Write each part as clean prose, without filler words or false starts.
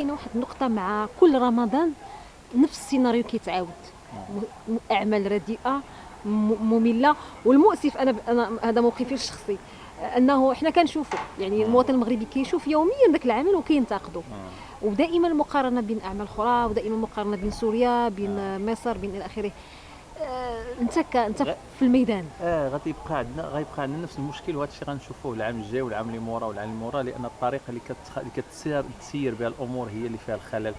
انا واحد النقطه مع كل رمضان، نفس السيناريو كيتعاود. اعمال رديئه، ممله. والمؤسف، انا هذا موقفي الشخصي، انه احنا كنشوفوا، يعني إمم. المواطن المغربي كيشوف يوميا ذاك العمل وكينتقده. إمم. ودائما مقارنه بين اعمال اخرى، ودائما مقارنه بين سوريا، آه. بين مصر، بين الى اخره. انت غ في الميدان. غيبقى عندنا نفس المشكل، وهذا الشيء غنشوفوه العام الجاي والعام اللي موراه والعام اللي موراه، لأن الطريقة اللي تسير بها الأمور هي اللي فيها الخلل.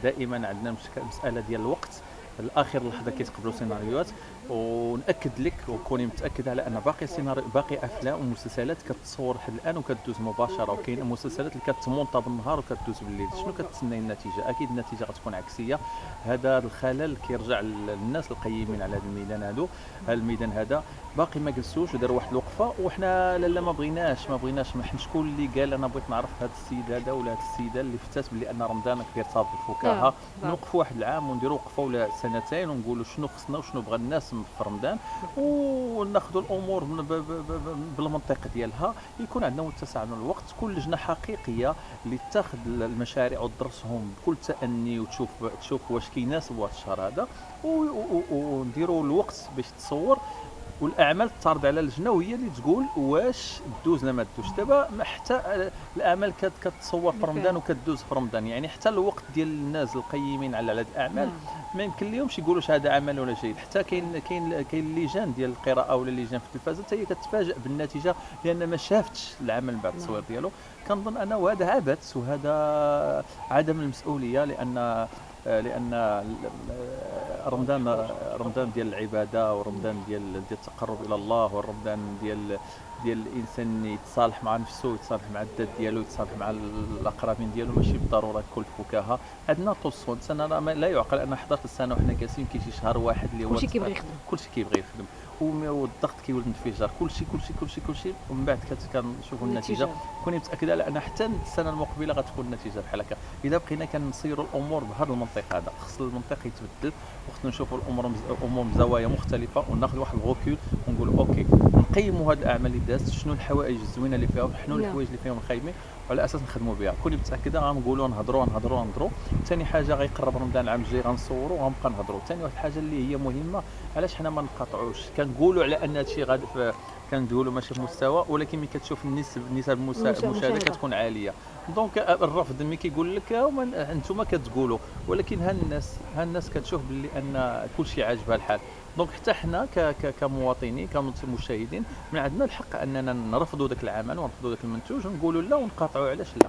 دائمًا عندنا مسألة ديال الوقت، لآخر لحظة كيتقبلوا سيناريوهات. ونأكد لك وكوني متأكدة على أن باقي أفلام ومسلسلات كتصور لحد الآن وكدوز مباشرة، وكاين مسلسلات اللي كتمونطا بالنهار وكدوز بالليل. شنو كتسناي النتيجة؟ أكيد النتيجة غتكون عكسية. هذا الخلل كيرجع للناس القيمين على هذا الميدان الميدان هذا باقي ما جلسوش وداروا واحد الوقفه، وحنا لا ما بغيناش. ما حنا شكون اللي قال انا بغيت نعرف هذا السيد هذا ولا هذه السيده اللي فتات بلي ان رمضان كيرتبط بالفكاهه. صافي. نوقفوا واحد العام ونديروا وقفه ولا سنتين ونقولوا شنو خصنا وشنو بغى الناس في رمضان، وناخذوا الامور بالمنطق ديالها. يكون عندنا متسع من الوقت، كل لجنه حقيقيه اللي تاخذ المشاريع وتدرسهم بكل تأني وتشوف واش كيناسب واحد الشهر هذا، ونديروا الوقت باش تصور. والاعمال تعرض على اللجنه وهي اللي تقول واش دوز ولا ما دوز. دابا حتى الاعمال كتصور في رمضان بالفعل. وكدوز في رمضان، يعني حتى الوقت ديال الناس القيمين على هذه الاعمال نعم. ما يمكن لهمش يقولوا هذا عمل ولا جيد. حتى كاين لجان ديال القراءه ولا لجان في التلفازه حتى هي كتفاجئ بالنتيجه لان ما شافتش العمل من بعد التصوير نعم. ديالو. كنظن انه هذا عبث وهذا عدم المسؤوليه، لان رمضان ديال العباده، ورمضان ديال التقرب الى الله، والرمضان ديال الانسان يتصالح مع نفسه، يتصالح مع الذات ديالو، يتصالح مع الاقربين ديالو، ماشي بالضروره كل فكاهه. عندنا طقوس. انا لا يعقل ان 11 سنه وحنا جالسين كيجي شهر واحد اللي هو كلشي كيبغي يخدم. كلشي كيبغي يخدم، والضغط كيولد انفجار، كلشي، ومن بعد كنشوفوا النتيجه. النتيجه. كوني متاكده على ان حتى السنه المقبله غتكون النتيجه بحال هكا. اذا بقينا كنسيروا الامور بهذا المنطق هذا، خص المنطق يتبدل، وخصنا نشوفوا الامور من زوايا مختلفه، وناخذ واحد الغوكول ونقول اوكي، نقيموا هذه الاعمال اللي دازت، شنو الحوائج الزوينه اللي فيها، شنو نعم. الحوايج اللي فيهم الخايبين، وعلى اساس نخدموا بها. كوني متاكده غنقولوا نهضروا. ثاني حاجه غيقرب رمضان العام الجاي غنصوروا وغنبقى نهضروا. ثاني واحد الحاجه اللي هي مهمه، علاش حنا ما نقاطعوش؟ كنقولوا على ان هذا الشيء غادي كندولوا ماشي في مستوى، ولكن ملي كتشوف نسب المشاهده المشاهده. كتكون عاليه. دونك الرفض ملي كيقول لك انتم كتقولوا، ولكن ها الناس كتشوف باللي ان كل شيء عاجبها الحال. دونك حتى حنا كمواطنين كمشاهدين من عندنا الحق اننا نرفضوا ذاك العمل ونرفضوا ذاك المنتوج ونقولوا لا ونقاطعوا. علاش لا؟